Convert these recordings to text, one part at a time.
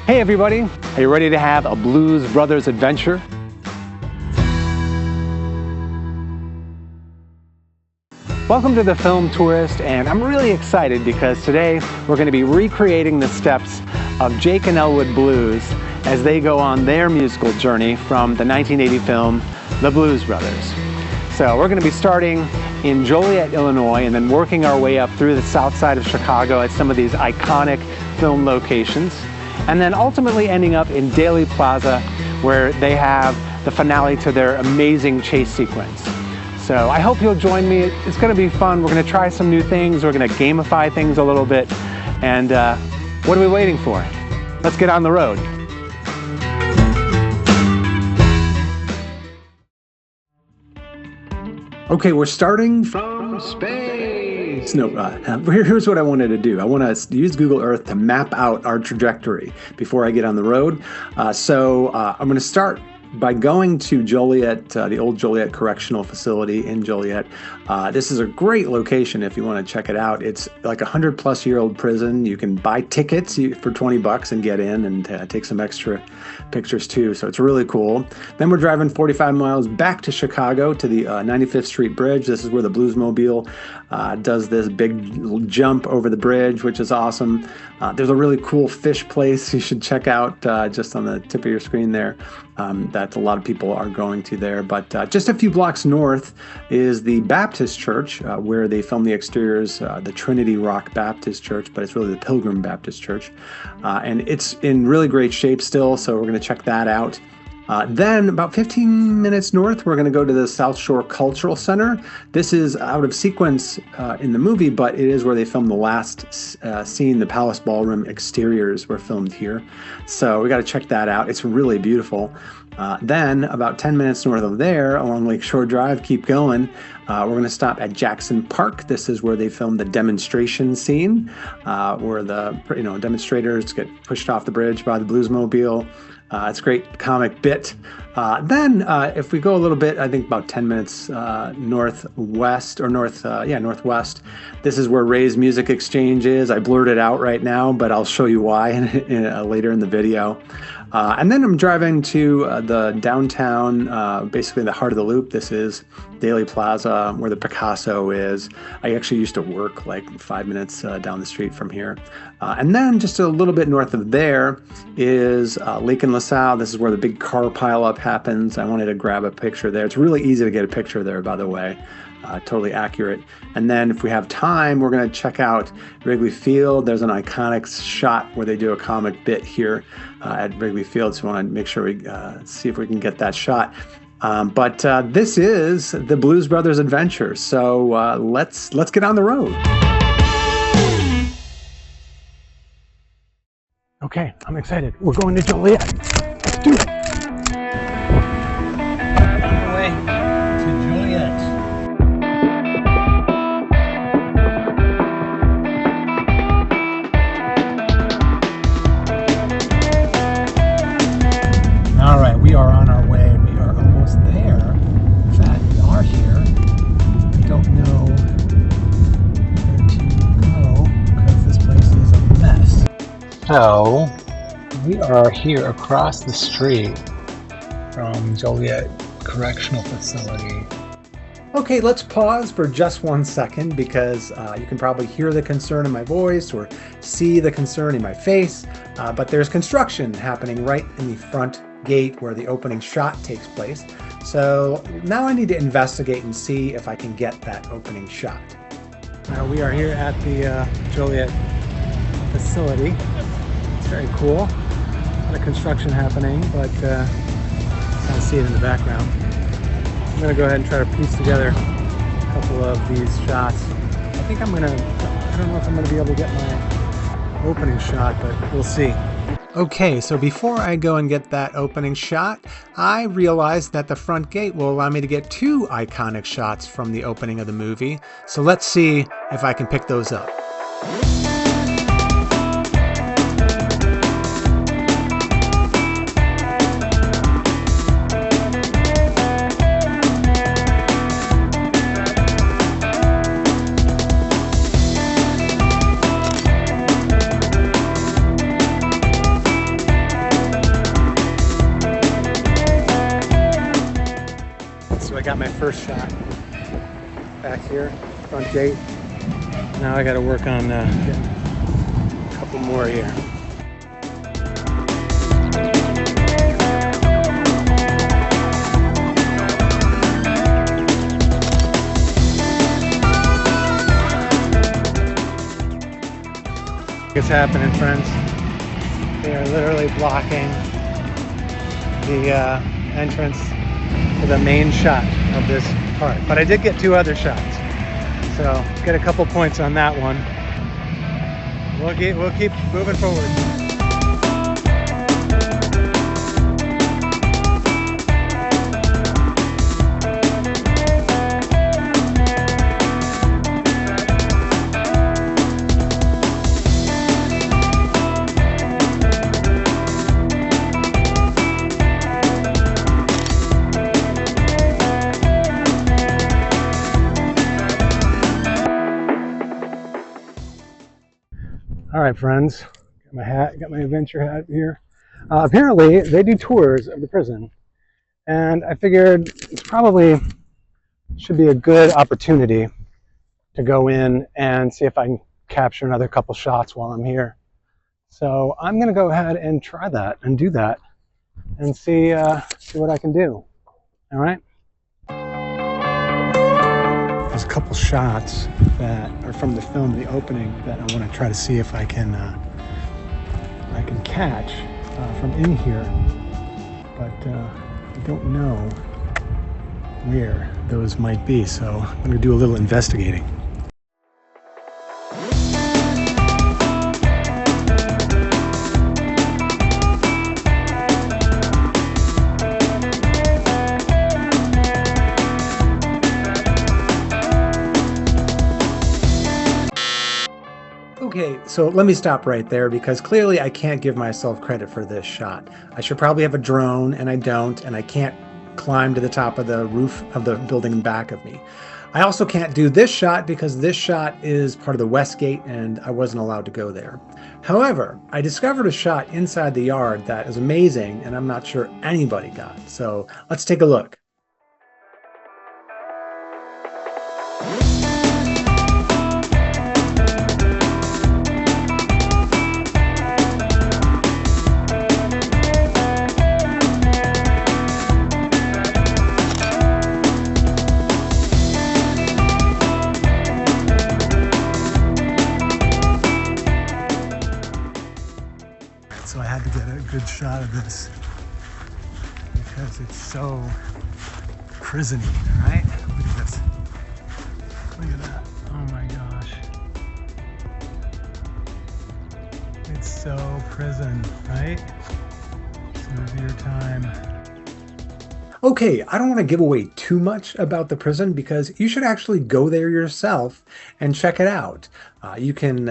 Hey everybody, are you ready to have a Blues Brothers adventure? Welcome to the Film Tourist, and I'm really excited because today we're going to be recreating the steps of Jake and Elwood Blues as they go on their musical journey from the 1980 film, The Blues Brothers. So we're going to be starting in Joliet, Illinois, and then working our way up through the south side of Chicago at some of these iconic film locations, and then ultimately ending up in Daley Plaza, where they have the finale to their amazing chase sequence. So I hope you'll join me. It's going to be fun. We're going to try some new things. We're going to gamify things a little bit. And what are we waiting for? Let's get on the road. Okay, we're starting from space. No, here's what I wanted to do. I want to use Google Earth to map out our trajectory before I get on the road. I'm going to start by going to Joliet, the Old Joliet Correctional Facility in Joliet. This is a great location if you want to check it out. It's like a 100-plus-year-old prison. You can buy tickets for $20 and get in and take some extra pictures too. So it's really cool. Then we're driving 45 miles back to Chicago to the 95th Street Bridge. This is where the Bluesmobile does this big jump over the bridge, which is awesome. There's a really cool fish place you should check out just on the tip of your screen there. That a lot of people are going to there. But just a few blocks north is the Baptist Church, where they filmed the exteriors, the Trinity Rock Baptist Church, but it's really the Pilgrim Baptist Church. And it's in really great shape still, so we're going to check that out. Then about 15 minutes north, we're going to go to the South Shore Cultural Center. This is out of sequence in the movie, but it is where they filmed the last scene. The Palace Ballroom exteriors were filmed here. So we got to check that out. It's really beautiful. Then about 10 minutes north of there, along Lakeshore Drive, keep going. We're going to stop at Jackson Park. This is where they filmed the demonstration scene, where the demonstrators get pushed off the bridge by the Bluesmobile. It's a great comic bit. Then if we go a little bit, I think about 10 minutes northwest, northwest, this is where Ray's Music Exchange is. I blurred it out right now, but I'll show you why later in the video. And then I'm driving to the downtown, basically the heart of the loop. This is Daley Plaza, where the Picasso is. I actually used to work like 5 minutes down the street from here. And then just a little bit north of there is Lake and LaSalle. This is where the big car pileup happens. I wanted to grab a picture there. It's really easy to get a picture there, by the way. Totally accurate. And then if we have time, we're going to check out Wrigley Field. There's an iconic shot where they do a comic bit here at Wrigley Field. So we want to make sure we see if we can get that shot. But this is the Blues Brothers adventure. So let's get on the road. Okay, I'm excited. We're going to Joliet. Let's do it. On the way to Joliet. All right, we are on our way. We are almost there. In fact, we are here. I don't know where to go because this place is a mess. So, we are here across the street from Joliet Correctional Facility. Okay, let's pause for just 1 second because you can probably hear the concern in my voice or see the concern in my face, but there's construction happening right in the front gate where the opening shot takes place. So now I need to investigate and see if I can get that opening shot. We are here at the Joliet facility. It's very cool. A lot of construction happening, but kind of see it in the background. I'm going to go ahead and try to piece together a couple of these shots. I don't know if I'm going to be able to get my opening shot, but we'll see. Okay, so before I go and get that opening shot, I realized that the front gate will allow me to get 2 iconic shots from the opening of the movie. So let's see if I can pick those up. got my first shot back here, front gate. Now I got to work on getting a couple more here. What's happening, friends? They are literally blocking the entrance to the main shot of this part. But I did get 2 other shots, so get a couple points on that one. We'll keep moving forward. All right, friends, got my hat, got my adventure hat here. Apparently, they do tours of the prison, and I figured it's probably should be a good opportunity to go in and see if I can capture another couple shots while I'm here. So I'm going to go ahead and try that and do that and see what I can do. All right. There's a couple shots that are from the film, the opening, that I want to try to see if I can catch from in here, but I don't know where those might be, so I'm going to do a little investigating. Okay, so let me stop right there because clearly I can't give myself credit for this shot. I should probably have a drone, and I don't, and I can't climb to the top of the roof of the building in back of me. I also can't do this shot because this shot is part of the west gate and I wasn't allowed to go there. However, I discovered a shot inside the yard that is amazing and I'm not sure anybody got. So let's take a look. So I had to get a good shot of this because it's so prison-y, right? Look at this. Look at that. Oh my gosh. It's so prison, right? Severe time. Okay, I don't want to give away too much about the prison because you should actually go there yourself and check it out. You can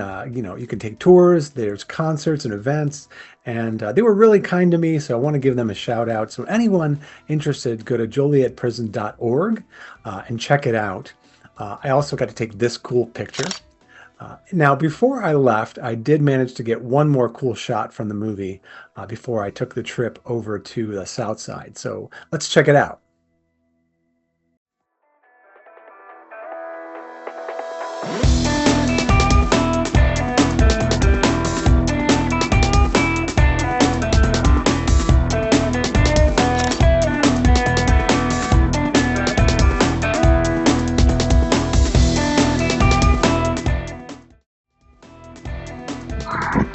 take tours. There's concerts and events, and they were really kind to me, so I want to give them a shout out. So anyone interested, go to jolietprison.org and check it out. I also got to take this cool picture. Now, before I left, I did manage to get one more cool shot from the movie before I took the trip over to the south side. So let's check it out.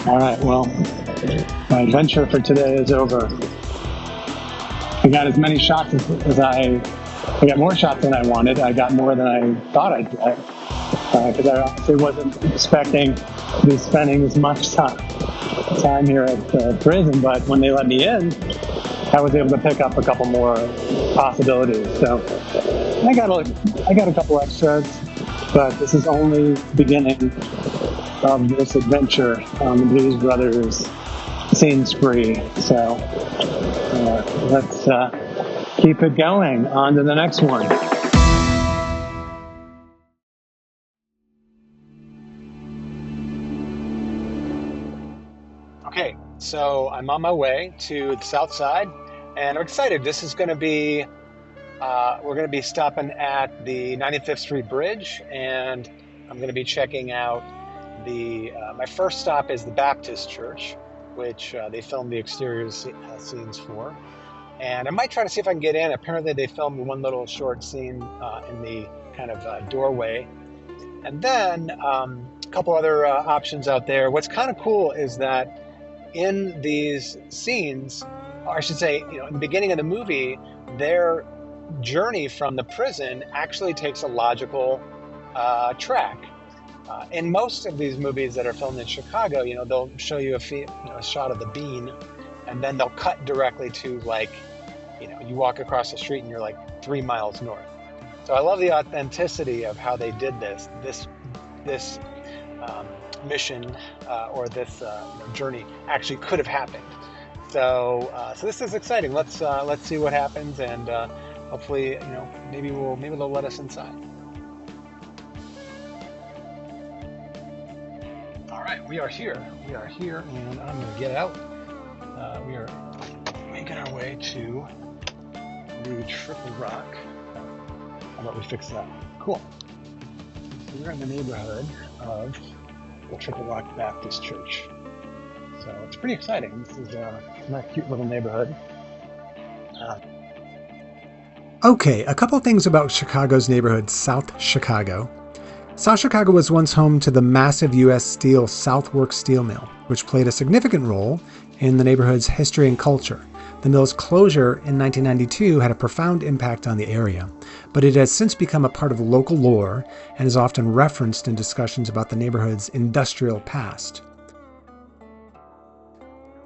All right, well, my adventure for today is over. I got as many shots as I got more shots than I wanted. I got more than I thought I'd get because I obviously wasn't expecting to be spending as much time here at the prison. But when they let me in, I was able to pick up a couple more possibilities. So I got a couple extras, but this is only the beginning of this adventure on the Blues Brothers scene spree. So let's keep it going. On to the next one. Okay, so I'm on my way to the south side and I'm excited. This is going to be We're going to be stopping at the 95th Street Bridge, and I'm going to be checking out my first stop is the Baptist Church, which they filmed the exterior scenes for. And I might try to see if I can get in. Apparently they filmed one little short scene in the kind of doorway. And then a couple other options out there. What's kind of cool is that in these scenes, or I should say, in the beginning of the movie, their journey from the prison actually takes a logical track. In most of these movies that are filmed in Chicago, they'll show you a shot of the Bean, and then they'll cut directly to you walk across the street and you're like 3 miles north. So I love the authenticity of how they did this mission or this journey actually could have happened. So this is exciting. Let's see what happens, and hopefully, maybe they'll let us inside. All right, we are here, and I'm going to get out. We are making our way to the Triple Rock. How about we fix that? Cool. So we're in the neighborhood of the Triple Rock Baptist Church. So it's pretty exciting. This is a nice, cute little neighborhood. Okay, a couple things about Chicago's neighborhood, South Chicago. South Chicago was once home to the massive U.S. Steel Southworks steel mill, which played a significant role in the neighborhood's history and culture. The mill's closure in 1992 had a profound impact on the area, but it has since become a part of local lore and is often referenced in discussions about the neighborhood's industrial past.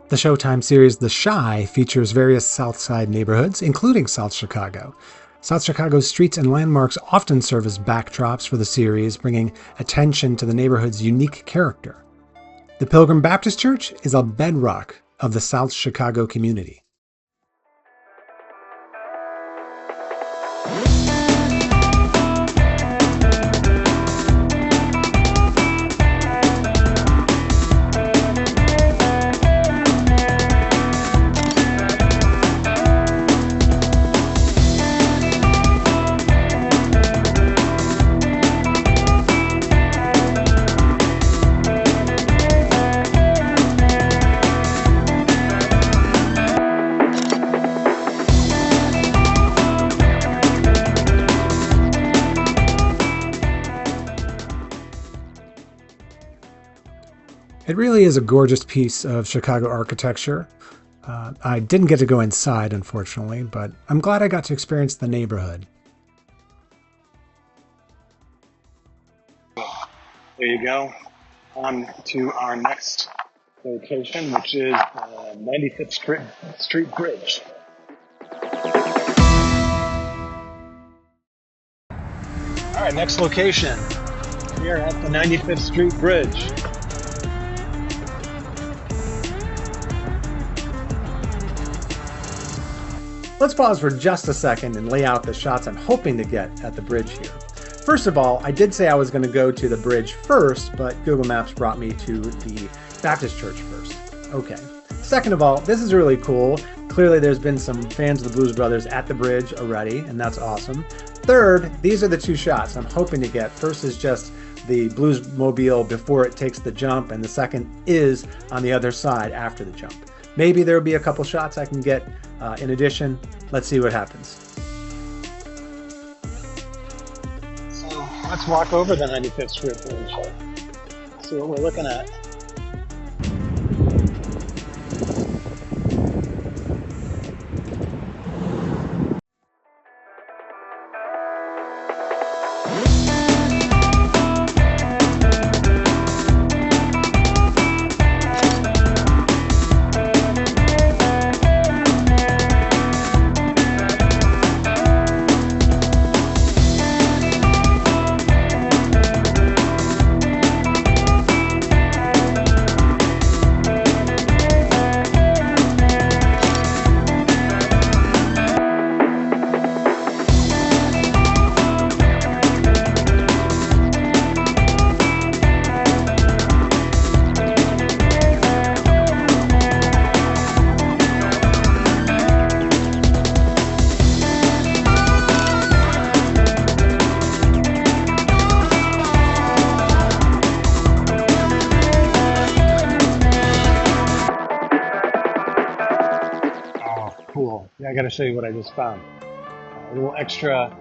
The Showtime series The Chi features various South Side neighborhoods, including South Chicago. South Chicago's streets and landmarks often serve as backdrops for the series, bringing attention to the neighborhood's unique character. The Pilgrim Baptist Church is a bedrock of the South Chicago community. It really is a gorgeous piece of Chicago architecture. I didn't get to go inside, unfortunately, but I'm glad I got to experience the neighborhood. There you go. On to our next location, which is 95th Street Bridge. All right, next location. We are at the 95th Street Bridge. Let's pause for just a second and lay out the shots I'm hoping to get at the bridge here. First of all, I did say I was going to go to the bridge first, but Google Maps brought me to the Baptist Church first. Okay. Second of all, this is really cool. Clearly there's been some fans of the Blues Brothers at the bridge already, and that's awesome. Third, these are the two shots I'm hoping to get. First is just the Bluesmobile before it takes the jump, and the second is on the other side after the jump. Maybe there'll be a couple shots I can get in addition. Let's see what happens. So let's walk over the 95th Street Bridge. See what we're looking at. cool. Yeah, I got to show you what I just found. A little extra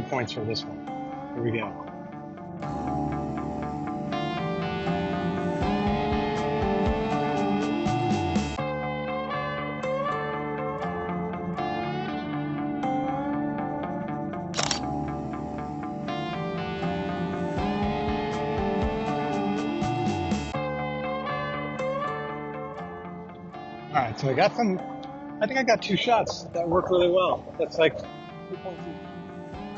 points for this one. Here we go. All right, so I think I got 2 shots that work really well. That's like 2 points each.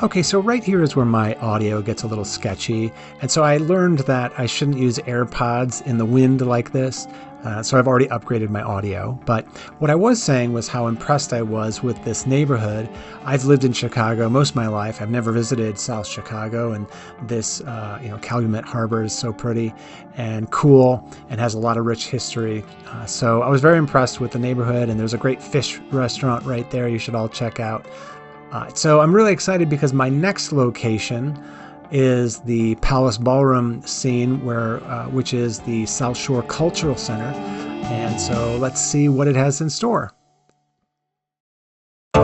Okay, so right here is where my audio gets a little sketchy, and so I learned that I shouldn't use AirPods in the wind like this, so I've already upgraded my audio. But what I was saying was how impressed I was with this neighborhood. I've lived in Chicago most of my life. I've never visited South Chicago, and this, Calumet Harbor is so pretty and cool and has a lot of rich history. So I was very impressed with the neighborhood, and there's a great fish restaurant right there you should all check out. So I'm really excited because my next location is the Palace Ballroom scene, which is the South Shore Cultural Center. And so let's see what it has in store. All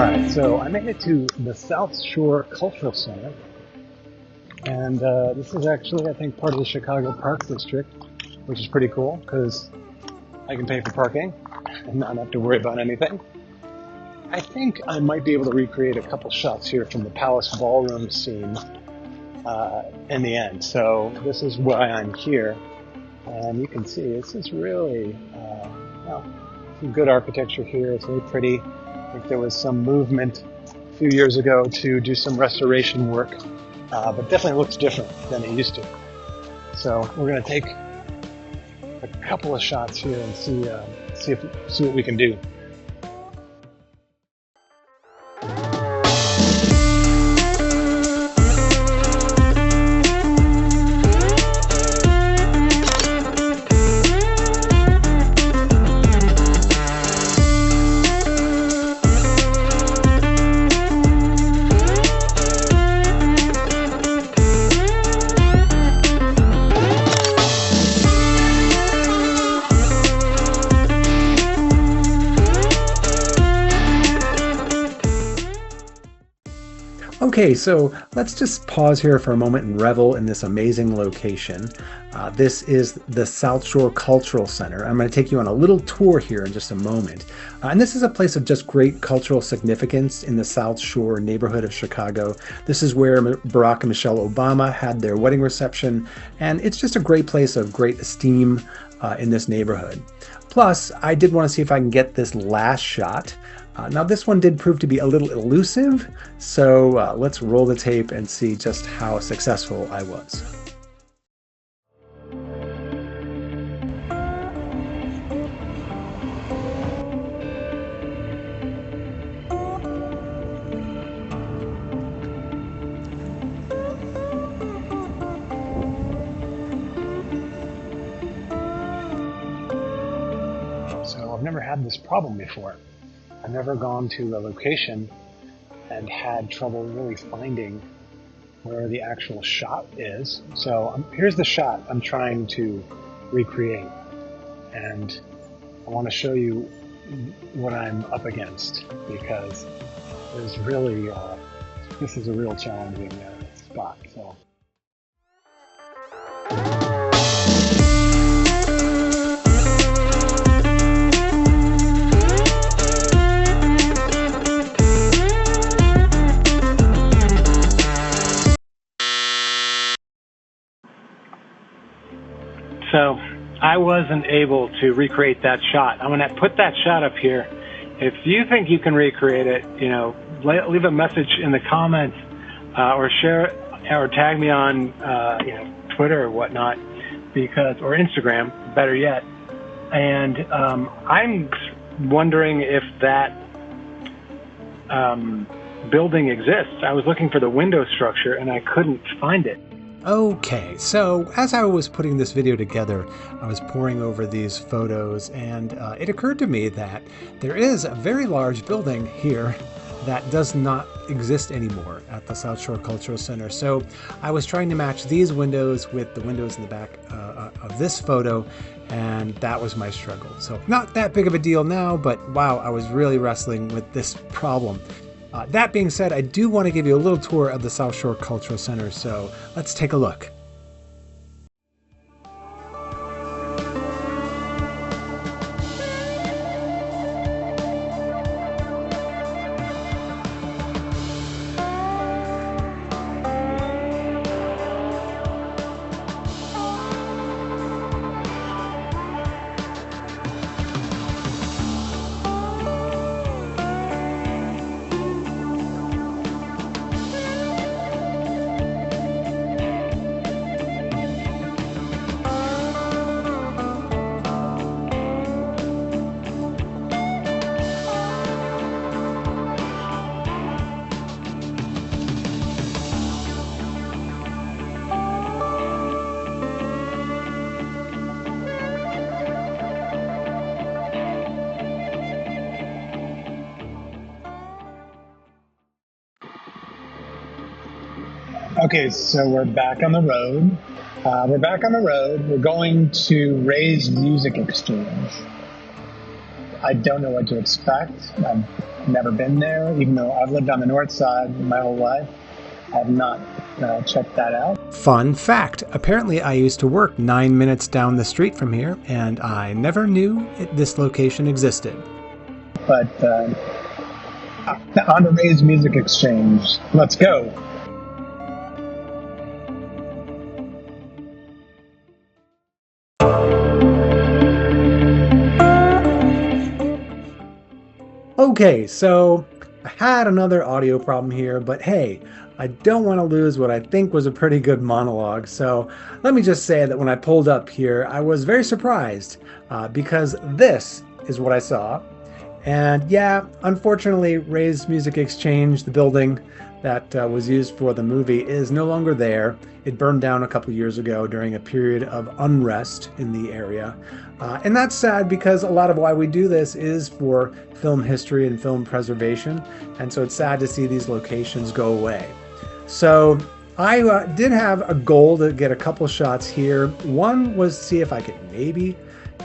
right, so I made it to the South Shore Cultural Center. And this is actually, I think, part of the Chicago Park District, which is pretty cool because I can pay for parking and not have to worry about anything. I think I might be able to recreate a couple shots here from the Palace Ballroom scene in the end. So this is why I'm here, and you can see this is really some good architecture here. It's very pretty. I think there was some movement a few years ago to do some restoration work, but definitely looks different than it used to. So we're going to take a couple of shots here and see what we can do. Okay, so let's just pause here for a moment and revel in this amazing location. This is the South Shore Cultural Center. I'm going to take you on a little tour here in just a moment. And this is a place of just great cultural significance in the South Shore neighborhood of Chicago. This is where Barack and Michelle Obama had their wedding reception, and it's just a great place of great esteem in this neighborhood. Plus, I did want to see if I can get this last shot. Now this one did prove to be a little elusive, so let's roll the tape and see just how successful I was. So I've never had this problem before. I've never gone to a location and had trouble really finding where the actual shot is. So here's the shot I'm trying to recreate, and I want to show you what I'm up against, because there's really this is a real challenging spot. So. So I wasn't able to recreate that shot. I'm going to put that shot up here. If you think you can recreate it, leave a message in the comments or share or tag me on Twitter or whatnot, or Instagram, better yet. And I'm wondering if that building exists. I was looking for the window structure and I couldn't find it. Okay, so as I was putting this video together, I was poring over these photos, and it occurred to me that there is a very large building here that does not exist anymore at the South Shore Cultural Center. So I was trying to match these windows with the windows in the back of this photo, and that was my struggle. So not that big of a deal now, but wow, I was really wrestling with this problem. That being said, I do want to give you a little tour of the South Shore Cultural Center, so let's take a look. Okay, so we're back on the road. We're going to Ray's Music Exchange. I don't know what to expect. I've never been there, even though I've lived on the north side my whole life. I have not checked that out. Fun fact, apparently I used to work 9 minutes down the street from here, and I never knew this location existed. But on to Ray's Music Exchange. Let's go. Okay, so I had another audio problem here, but hey, I don't want to lose what I think was a pretty good monologue. So let me just say that when I pulled up here, I was very surprised because this is what I saw. And yeah, unfortunately, Ray's Music Exchange, the building that was used for the movie, is no longer there. It burned down a couple years ago during a period of unrest in the area. And that's sad because a lot of why we do this is for film history and film preservation. And so it's sad to see these locations go away. So I did have a goal to get a couple shots here. One was to see if I could maybe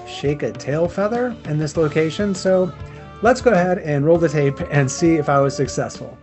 shake a tail feather in this location. So let's go ahead and roll the tape and see if I was successful.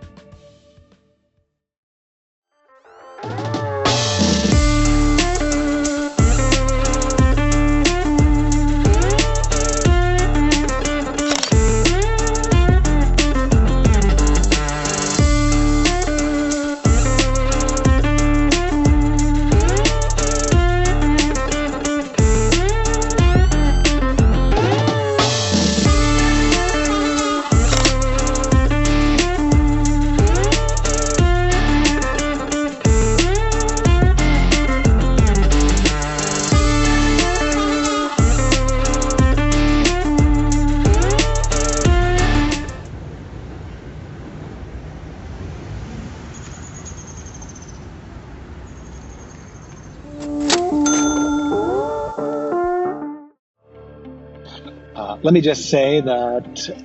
Let me just say that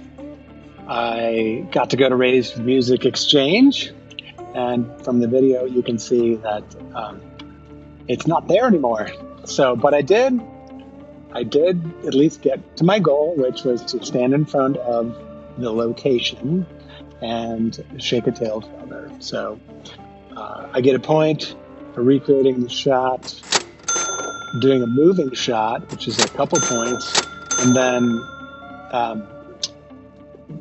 I got to go to Ray's Music Exchange, and from the video you can see that it's not there anymore. So, but I did at least get to my goal, which was to stand in front of the location and shake a tail feather. So I get a point for recreating the shot, doing a moving shot, which is a couple points, and then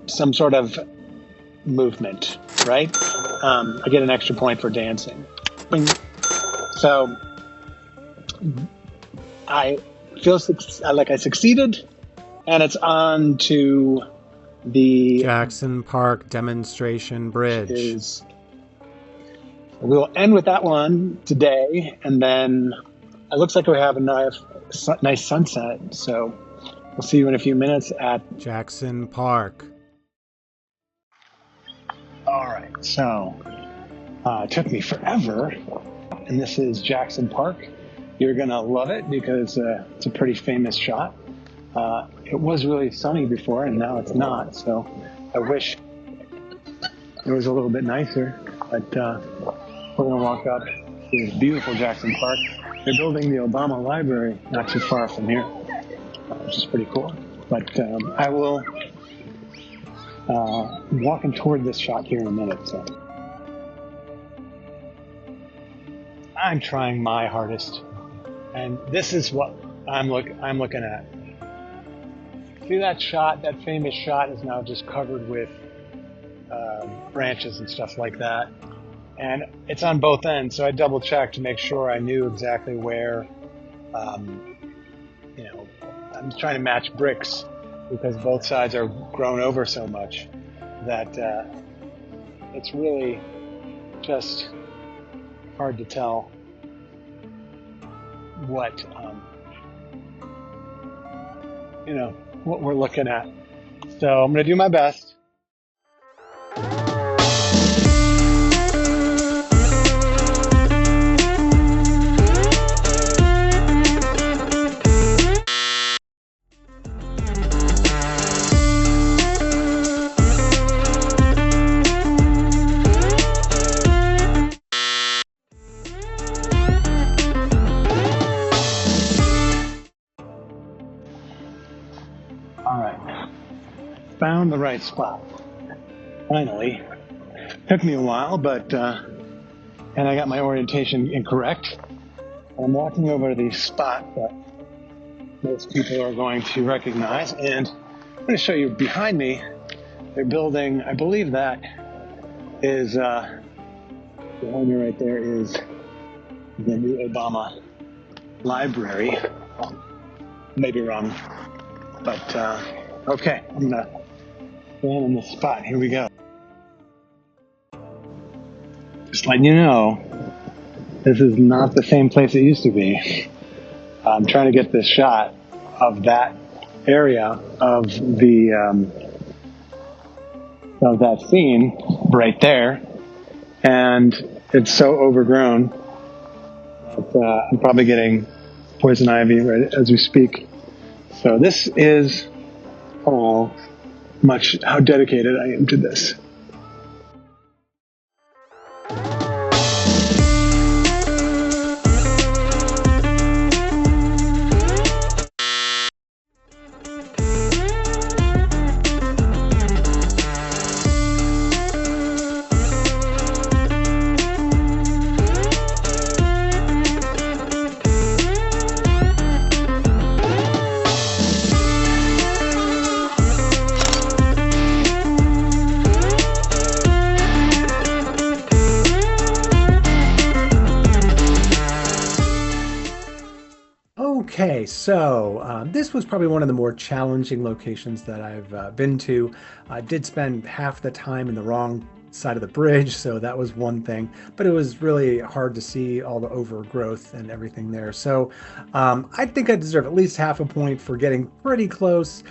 some sort of movement, right? I get an extra point for dancing. So I feel like I succeeded, and it's on to the Jackson Park Demonstration Bridge. We'll end with that one today, and then it looks like we have a nice sunset, so we'll see you in a few minutes at Jackson Park. All right, so it took me forever, and this is Jackson Park. You're gonna love it because it's a pretty famous shot. It was really sunny before, and now it's not, so I wish it was a little bit nicer, but we're gonna walk up to this beautiful Jackson Park. They're building the Obama Library not too far from here, which is pretty cool. But I will walking toward this shot here in a minute. So I'm trying my hardest, and this is what I'm looking at. See that shot? That famous shot is now just covered with branches and stuff like that. And it's on both ends, so I double checked to make sure I knew exactly where, I'm trying to match bricks because both sides are grown over so much that it's really just hard to tell what, what we're looking at. So I'm going to do my best. All right, found the right spot. Finally, took me a while, but and I got my orientation incorrect. I'm walking over to the spot that most people are going to recognize, and I'm going to show you behind me. They're building. I believe that is behind me right there is the new Obama Library. Maybe wrong. But, okay, I'm gonna stand in this spot. Here we go. Just letting you know, this is not the same place it used to be. I'm trying to get this shot of that area of that scene right there, and it's so overgrown that I'm probably getting poison ivy right as we speak. So this is how dedicated I am to this. Okay, so this was probably one of the more challenging locations that I've been to. I did spend half the time in the wrong side of the bridge, so that was one thing, but it was really hard to see all the overgrowth and everything there. So I think I deserve at least half a point for getting pretty close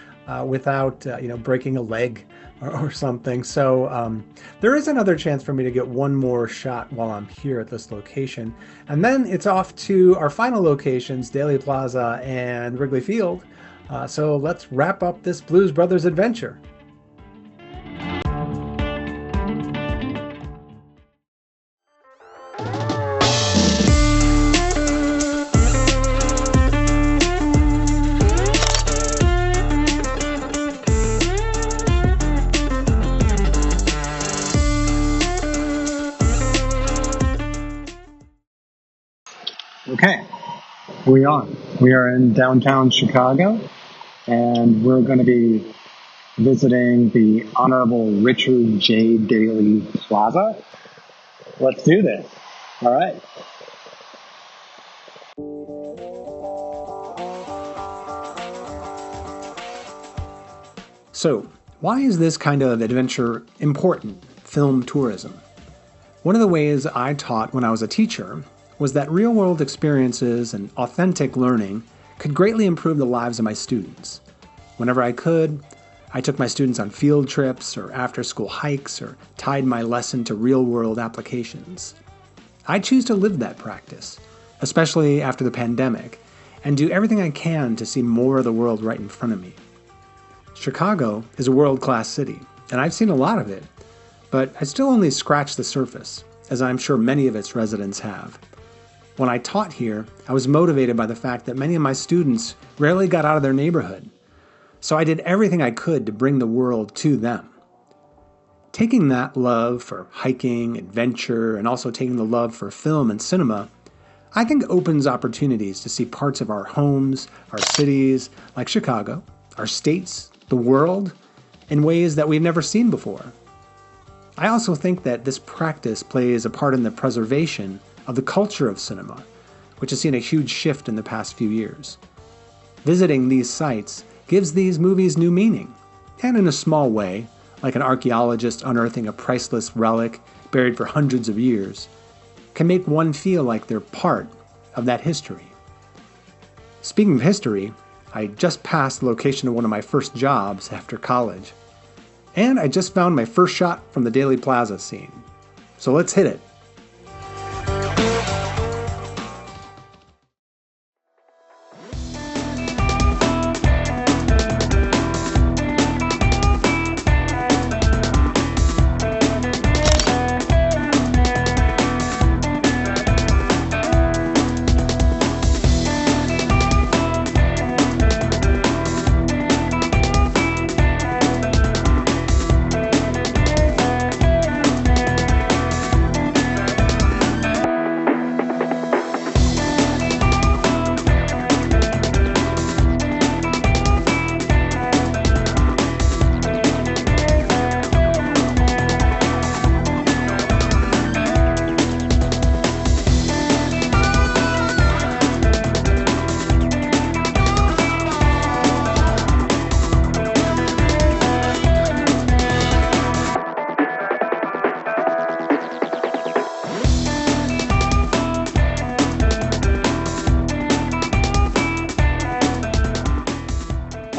without breaking a leg or something. So there is another chance for me to get one more shot while I'm here at this location. And then it's off to our final locations, Daley Plaza and Wrigley Field. So let's wrap up this Blues Brothers adventure. Okay, we are in downtown Chicago, and we're going to be visiting the Honorable Richard J. Daley Plaza. Let's do this. All right. So, why is this kind of adventure important, film tourism? One of the ways I taught when I was a teacher was that real-world experiences and authentic learning could greatly improve the lives of my students. Whenever I could, I took my students on field trips or after-school hikes or tied my lesson to real-world applications. I choose to live that practice, especially after the pandemic, and do everything I can to see more of the world right in front of me. Chicago is a world-class city, and I've seen a lot of it, but I still only scratch the surface, as I'm sure many of its residents have. When I taught here, I was motivated by the fact that many of my students rarely got out of their neighborhood. So I did everything I could to bring the world to them. Taking that love for hiking, adventure, and also taking the love for film and cinema, I think opens opportunities to see parts of our homes, our cities, like Chicago, our states, the world, in ways that we've never seen before. I also think that this practice plays a part in the preservation of the culture of cinema, which has seen a huge shift in the past few years. Visiting these sites gives these movies new meaning, and in a small way, like an archaeologist unearthing a priceless relic buried for hundreds of years, can make one feel like they're part of that history. Speaking of history, I just passed the location of one of my first jobs after college, and I just found my first shot from the Daley Plaza scene. So let's hit it.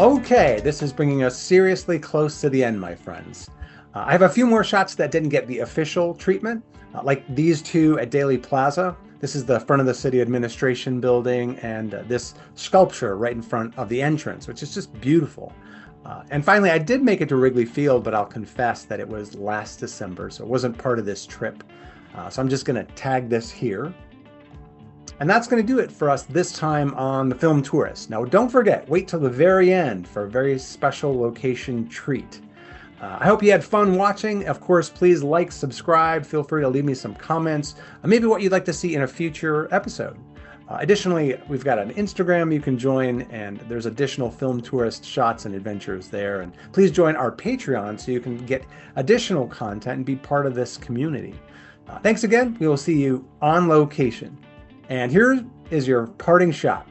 Okay, this is bringing us seriously close to the end, my friends. I have a few more shots that didn't get the official treatment, like these two at Daley Plaza. This is the front of the city administration building, and this sculpture right in front of the entrance, which is just beautiful. And finally, I did make it to Wrigley Field, but I'll confess that it was last December, so it wasn't part of this trip. So I'm just going to tag this here. And that's going to do it for us this time on The Film Tourist. Now, don't forget, wait till the very end for a very special location treat. I hope you had fun watching. Of course, please like, subscribe. Feel free to leave me some comments, maybe what you'd like to see in a future episode. Additionally, we've got an Instagram you can join, and there's additional Film Tourist shots and adventures there. And please join our Patreon so you can get additional content and be part of this community. Thanks again. We will see you on location. And here is your parting shot.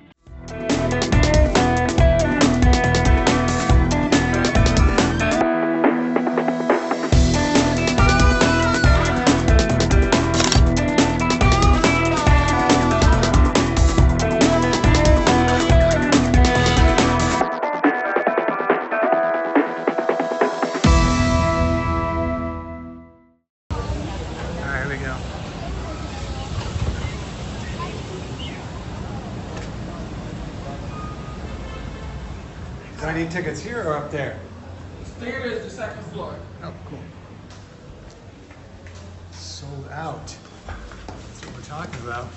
Do I need tickets here or up there? Theater is the second floor. Oh, cool. Sold out. That's what we're talking about.